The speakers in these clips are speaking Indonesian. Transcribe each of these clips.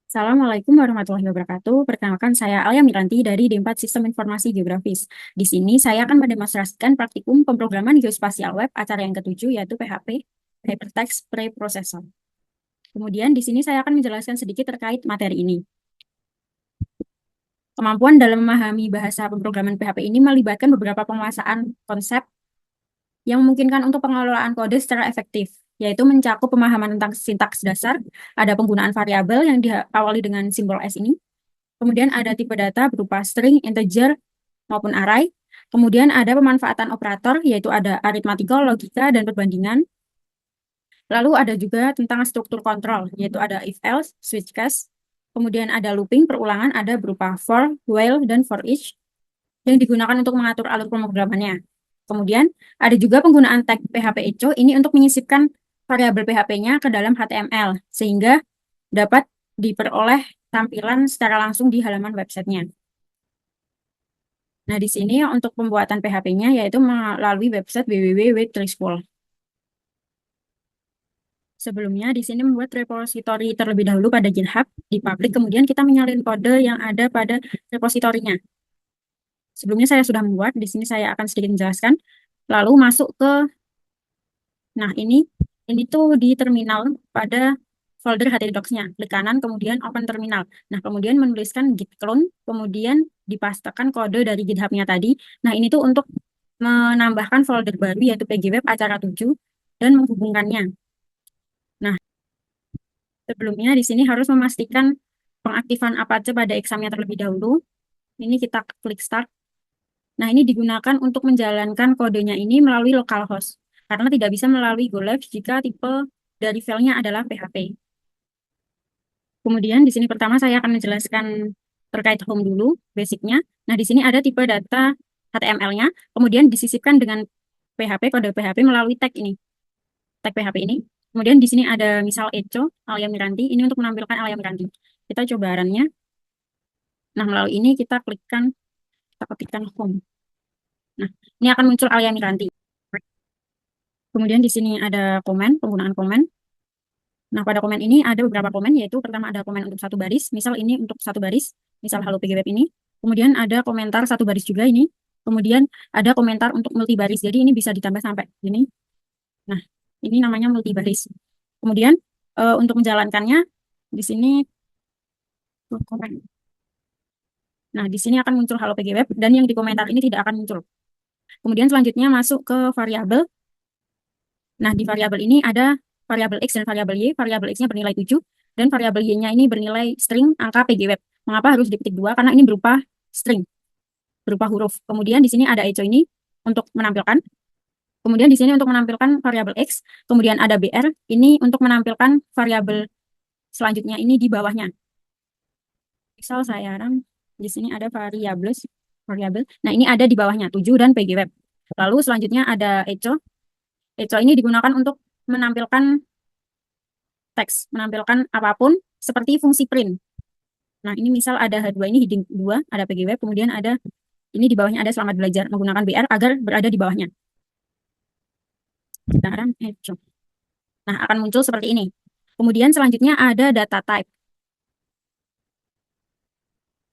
Assalamualaikum warahmatullahi wabarakatuh. Perkenalkan saya Alia Miranti dari D4 Sistem Informasi Geografis. Di sini saya akan mendemonstrasikan praktikum pemrograman geospasial web acara yang ketujuh yaitu PHP, Hypertext Preprocessor. Kemudian di sini saya akan menjelaskan sedikit terkait materi ini. Kemampuan dalam memahami bahasa pemrograman PHP ini melibatkan beberapa penguasaan konsep yang memungkinkan untuk pengelolaan kode secara efektif, yaitu mencakup pemahaman tentang sintaks dasar, ada penggunaan variabel yang diawali dengan simbol S ini. Kemudian ada tipe data berupa string, integer, maupun array. Kemudian ada pemanfaatan operator, yaitu ada arithmetical, logika, dan perbandingan. Lalu ada juga tentang struktur kontrol, yaitu ada if-else, switch case. Kemudian ada looping, perulangan, ada berupa for, while, dan for each, yang digunakan untuk mengatur alur pemrogramannya. Kemudian ada juga penggunaan tag PHP echo, ini untuk menyisipkan variabel PHP-nya ke dalam HTML, sehingga dapat diperoleh tampilan secara langsung di halaman websitenya. Nah, di sini untuk pembuatan PHP-nya yaitu melalui website www.wixschool. Sebelumnya, di sini membuat repository terlebih dahulu pada GitHub, di public, kemudian kita menyalin kode yang ada pada repositorinya. Sebelumnya saya sudah membuat, di sini saya akan sedikit menjelaskan. Lalu masuk ke, nah ini tuh di terminal pada folder htdocs-nya. Klik kanan, kemudian open terminal. Nah, kemudian menuliskan git clone, kemudian dipastekan kode dari GitHub-nya tadi. Nah, ini tuh untuk menambahkan folder baru yaitu pgweb acara 7 dan menghubungkannya. Nah, sebelumnya di sini harus memastikan pengaktifan Apache pada examnya terlebih dahulu. Ini kita klik start. Nah, ini digunakan untuk menjalankan kodenya ini melalui localhost karena tidak bisa melalui GoLab jika tipe dari filenya adalah PHP. Kemudian di sini pertama saya akan menjelaskan terkait home dulu, basicnya. Nah, di sini ada tipe data HTML-nya, kemudian disisipkan dengan PHP, kode PHP melalui tag ini, tag PHP ini. Kemudian di sini ada misal echo, Alia Miranti, ini untuk menampilkan Alia Miranti. Kita coba runnya. Nah, melalui ini kita klikkan, kita ketikkan home. Nah, ini akan muncul Alia Miranti. Kemudian di sini ada komen, penggunaan komen. Nah, pada komen ini ada beberapa komen, yaitu pertama ada komen untuk satu baris, misal ini untuk satu baris, misal halo PGWeb ini. Kemudian ada komentar satu baris juga ini. Kemudian ada komentar untuk multi baris, jadi ini bisa ditambah sampai ini. Nah, ini namanya multi baris. Kemudian untuk menjalankannya, di sini komen. Nah, di sini akan muncul halo PGWeb, dan yang di komentar ini tidak akan muncul. Kemudian selanjutnya masuk ke variabel. Nah, di variabel ini ada variabel X dan variabel Y. Variabel X-nya bernilai 7, dan variabel Y-nya ini bernilai string angka pgweb. Mengapa harus diketik 2? Karena ini berupa string, berupa huruf. Kemudian di sini ada echo ini untuk menampilkan. Kemudian di sini untuk menampilkan variabel X. Kemudian ada BR, ini untuk menampilkan variabel selanjutnya ini di bawahnya. Misal saya di sini ada variabel. Nah, ini ada di bawahnya, 7 dan pgweb. Lalu selanjutnya ada echo. Echo ini digunakan untuk menampilkan teks, menampilkan apapun seperti fungsi print. Nah, ini misal ada H2 ini heading 2, ada pgweb, kemudian ada ini di bawahnya ada selamat belajar, menggunakan BR agar berada di bawahnya. Kita run echo. Nah, akan muncul seperti ini. Kemudian selanjutnya ada data type.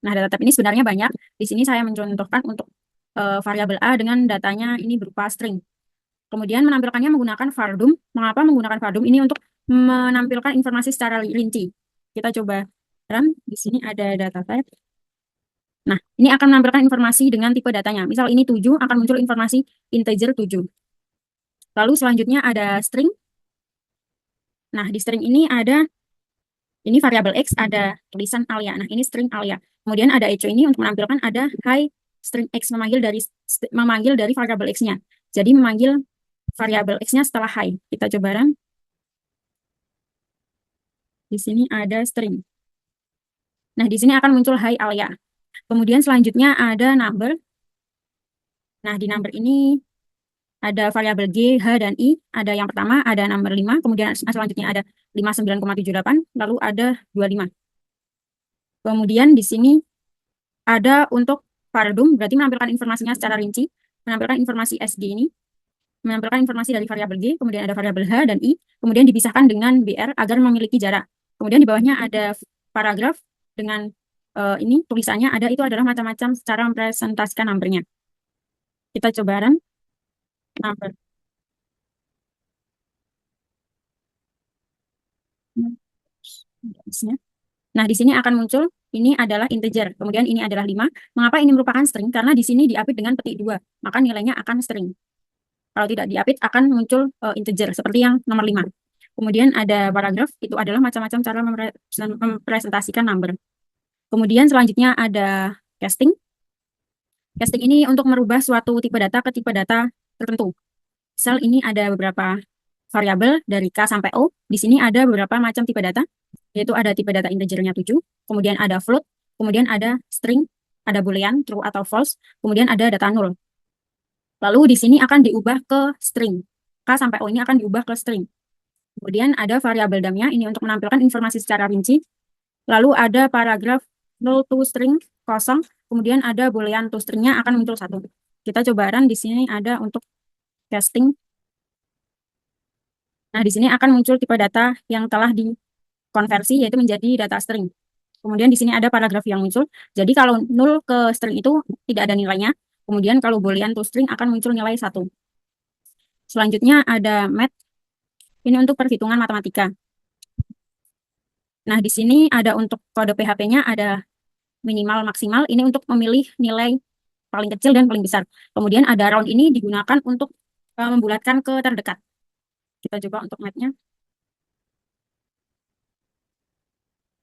Nah, data type ini sebenarnya banyak. Di sini saya mencontohkan untuk variabel A dengan datanya ini berupa string. Kemudian menampilkannya menggunakan vardum. Mengapa menggunakan vardum? Ini untuk menampilkan informasi secara rinci. Kita coba run. Di sini ada data type. Nah, ini akan menampilkan informasi dengan tipe datanya. Misal ini 7, akan muncul informasi integer 7. Lalu selanjutnya ada string. Nah, di string ini ada, ini variabel X, ada tulisan Alia. Nah, ini string Alia. Kemudian ada echo ini untuk menampilkan ada hi string X, memanggil dari variabel X-nya. Jadi memanggil variabel X-nya setelah hi. Kita coba run. Di sini ada string. Nah, di sini akan muncul hi Alia. Kemudian selanjutnya ada number. Nah, di number ini ada variabel G, H, dan I. Ada yang pertama, ada number 5. Kemudian selanjutnya ada 59,78. Lalu ada 25. Kemudian di sini ada untuk vardum, berarti menampilkan informasinya secara rinci. Menampilkan informasi SG ini. Menampilkan informasi dari variabel G. Kemudian ada variabel H dan I. Kemudian dipisahkan dengan BR agar memiliki jarak. Kemudian di bawahnya ada paragraf dengan ini tulisannya ada, itu adalah macam-macam cara mempresentasikan numbernya. Kita coba run number. Nah, di sini akan muncul ini adalah integer, kemudian ini adalah 5. Mengapa ini merupakan string? Karena di sini diapit dengan petik 2, maka nilainya akan string. Kalau tidak diapit akan muncul integer seperti yang nomor 5. Kemudian ada paragraf, itu adalah macam-macam cara mempresentasikan number. Kemudian selanjutnya ada casting. Casting ini untuk merubah suatu tipe data ke tipe data tertentu. Misal ini ada beberapa variabel dari K sampai O. Di sini ada beberapa macam tipe data, yaitu ada tipe data integernya 7, kemudian ada float, kemudian ada string, ada boolean, true atau false, kemudian ada data null. Lalu di sini akan diubah ke string. K sampai O ini akan diubah ke string. Kemudian ada variabel dumnya, ini untuk menampilkan informasi secara rinci. Lalu ada paragraf null to string, kosong. Kemudian ada boolean to stringnya akan muncul 1. Kita coba run, di sini ada untuk casting. Nah, di sini akan muncul tipe data yang telah dikonversi, yaitu menjadi data string. Kemudian di sini ada paragraf yang muncul. Jadi kalau null ke string itu tidak ada nilainya. Kemudian kalau boolean to string akan muncul nilai 1. Selanjutnya ada math. Ini untuk perhitungan matematika. Nah, di sini ada untuk kode PHP-nya ada minimal maksimal. Ini untuk memilih nilai paling kecil dan paling besar. Kemudian ada round, ini digunakan untuk membulatkan ke terdekat. Kita coba untuk math-nya.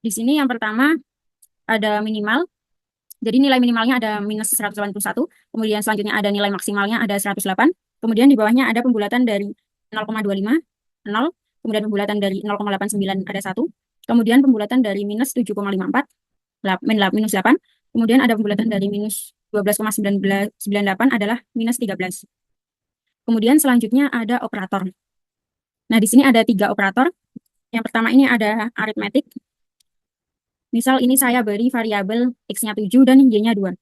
Di sini yang pertama ada minimal. Jadi nilai minimalnya ada minus 181. Kemudian selanjutnya ada nilai maksimalnya ada 108. Kemudian di bawahnya ada pembulatan dari 0,25, 0. Kemudian pembulatan dari 0,89 ada 1. Kemudian pembulatan dari minus 7,54, minus 8. Kemudian ada pembulatan dari minus 12,98 adalah minus 13. Kemudian selanjutnya ada operator. Nah, di sini ada 3 operator. Yang pertama ini ada arithmetic. Misal ini saya beri variabel X-nya 7 dan Y-nya 2.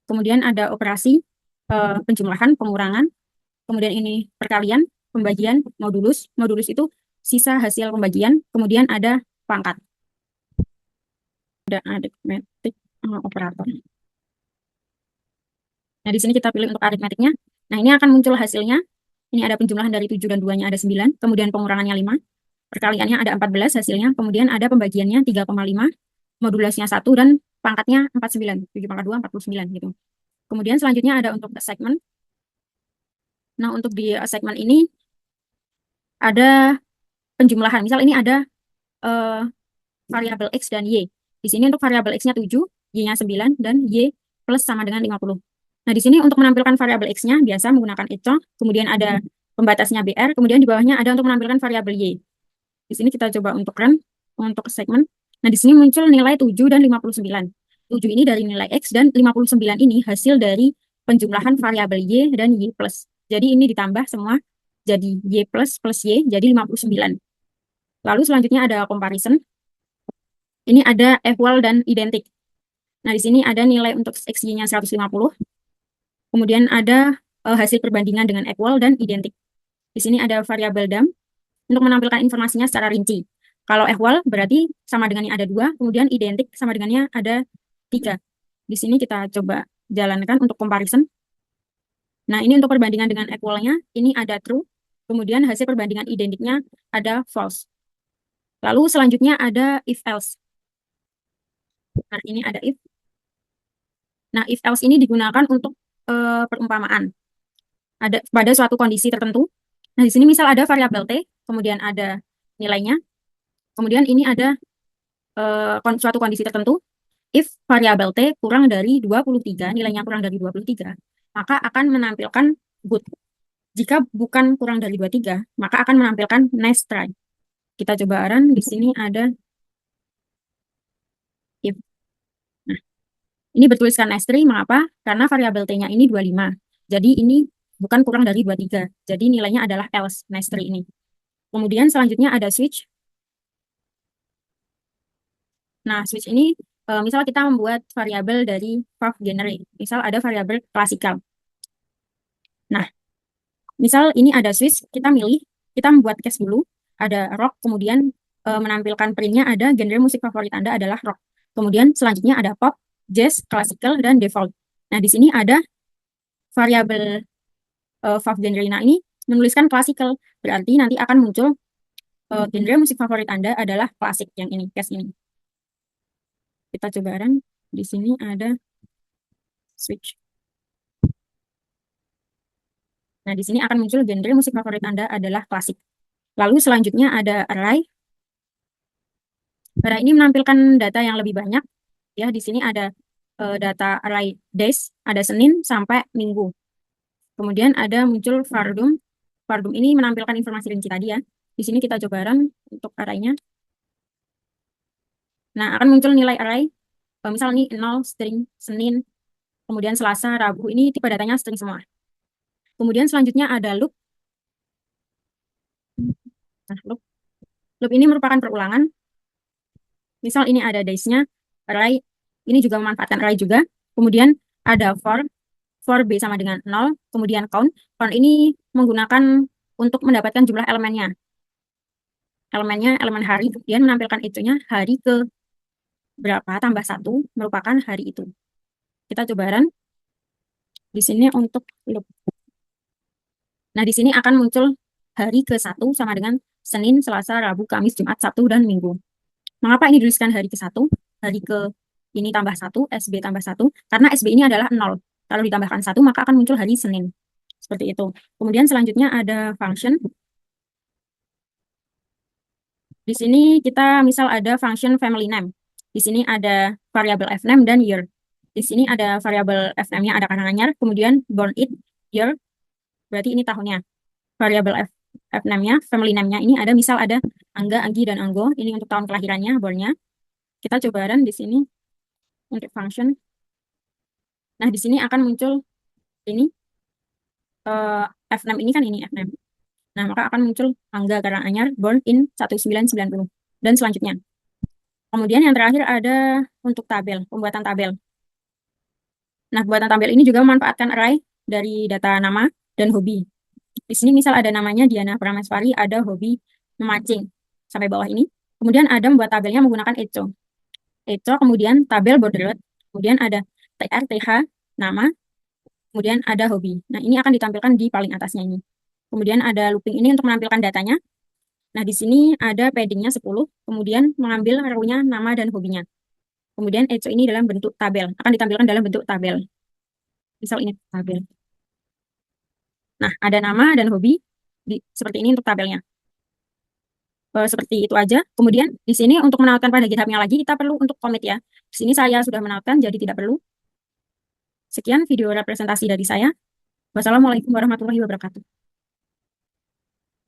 Kemudian ada operasi penjumlahan, pengurangan. Kemudian ini perkalian, pembagian, modulus. Modulus itu sisa hasil pembagian. Kemudian ada pangkat. Ada arithmetic operator. Nah, di sini kita pilih untuk aritmetiknya. Nah, ini akan muncul hasilnya. Ini ada penjumlahan dari 7 dan 2-nya ada 9. Kemudian pengurangannya 5. Perkaliannya ada 14 hasilnya. Kemudian ada pembagiannya 3,5. Modulusnya 1 dan pangkatnya 49. 7 pangkat 2, 49 gitu. Kemudian selanjutnya ada untuk segment. Nah, untuk di segmen ini ada penjumlahan. Misal ini ada variabel X dan Y. Di sini untuk variabel X-nya 7, Y-nya 9, dan Y plus sama dengan 50. Nah, di sini untuk menampilkan variabel X-nya biasa menggunakan echo, kemudian ada pembatasnya BR, kemudian di bawahnya ada untuk menampilkan variabel Y. Di sini kita coba untuk run, untuk segmen. Nah, di sini muncul nilai 7 dan 59. 7 ini dari nilai X dan 59 ini hasil dari penjumlahan variabel Y dan Y plus. Jadi ini ditambah semua jadi Y plus plus Y, jadi 59. Lalu selanjutnya ada comparison. Ini ada equal dan identik. Nah, di sini ada nilai untuk XY-nya 150. Kemudian ada hasil perbandingan dengan equal dan identik. Di sini ada variabel dam untuk menampilkan informasinya secara rinci. Kalau equal berarti sama dengan yang ada 2, kemudian identik sama dengannya ada 3. Di sini kita coba jalankan untuk comparison. Nah, ini untuk perbandingan dengan equalnya, ini ada true. Kemudian hasil perbandingan identiknya ada false. Lalu selanjutnya ada if else. Nah, ini ada if. Nah, if else ini digunakan untuk perumpamaan. Ada pada suatu kondisi tertentu. Nah, di sini misal ada variabel T, kemudian ada nilainya. Kemudian ini ada suatu kondisi tertentu. If variabel T kurang dari 23, nilainya kurang dari 23, maka akan menampilkan good. Jika bukan kurang dari 23, maka akan menampilkan nice try. Kita coba run, di sini ada if. Nah, ini bertuliskan nice try, mengapa? Karena variabel T-nya ini 25. Jadi ini bukan kurang dari 23. Jadi nilainya adalah else, nice try ini. Kemudian selanjutnya ada switch. Nah, switch ini misal kita membuat variabel dari Valve generate. Misal ada variabel klasikal. Nah, misal ini ada switch, kita milih, kita membuat case dulu, ada rock, kemudian menampilkan printnya ada genre musik favorit Anda adalah rock. Kemudian selanjutnya ada pop, jazz, classical, dan default. Nah, di sini ada variabel fav genre. Nah, ini menuliskan classical. Berarti nanti akan muncul genre musik favorit Anda adalah klasik yang ini, case ini. Kita coba run. Di sini ada switch. Nah, di sini akan muncul genre musik favorit Anda adalah klasik. Lalu selanjutnya ada array. Array ini menampilkan data yang lebih banyak. Ya, di sini ada data array days, ada Senin sampai Minggu. Kemudian ada muncul Vardum. Vardum ini menampilkan informasi rinci tadi ya. Di sini kita coba run untuk array-nya. Nah, akan muncul nilai array. Misal nih 0 string Senin, kemudian Selasa, Rabu. Ini tipe datanya string semua. Kemudian selanjutnya ada loop. Nah, loop. Loop ini merupakan perulangan. Misal ini ada days-nya, array. Ini juga memanfaatkan array juga. Kemudian ada for B sama dengan 0. Kemudian count. Count ini menggunakan untuk mendapatkan jumlah elemennya. Elemennya elemen hari, kemudian menampilkan itunya hari ke berapa tambah 1 merupakan hari itu. Kita coba run. Di sini untuk loop. Nah, di sini akan muncul hari ke-1 sama dengan Senin, Selasa, Rabu, Kamis, Jumat, Sabtu, dan Minggu. Mengapa ini dituliskan hari ke-1? Hari ke ini tambah 1, SB tambah 1. Karena SB ini adalah 0. Kalau ditambahkan 1, maka akan muncul hari Senin. Seperti itu. Kemudian selanjutnya ada function. Di sini kita misal ada function family name. Di sini ada variabel fname dan year. Di sini ada variabel fname-nya ada kata anyar, kemudian born it, year, berarti ini tahunnya. Variabel fname-nya, family name-nya ini ada misal ada Angga, Anggi, dan Anggo. Ini untuk tahun kelahirannya, born-nya. Kita coba run di sini untuk function. Nah, di sini akan muncul ini fname ini kan ini fname. Nah, maka akan muncul Angga karena anyar, born in 1990 dan selanjutnya. Kemudian yang terakhir ada untuk tabel, pembuatan tabel. Nah, pembuatan tabel ini juga memanfaatkan array dari data nama dan hobi. Di sini misal ada namanya Diana Prameswari, ada hobi memancing sampai bawah ini. Kemudian ada membuat tabelnya menggunakan echo. Echo, kemudian tabel borderless, kemudian ada tr, th, nama, kemudian ada hobi. Nah, ini akan ditampilkan di paling atasnya ini. Kemudian ada looping ini untuk menampilkan datanya. Nah, di sini ada paddingnya 10, kemudian mengambil row-nya nama dan hobinya. Kemudian echo ini dalam bentuk tabel, akan ditampilkan dalam bentuk tabel. Misal ini tabel. Nah, ada nama dan hobi, seperti ini untuk tabelnya. Seperti itu aja. Kemudian di sini untuk menautkan pada GitHub-nya lagi, kita perlu untuk commit ya. Di sini saya sudah menautkan, jadi tidak perlu. Sekian video representasi dari saya. Wassalamualaikum warahmatullahi wabarakatuh.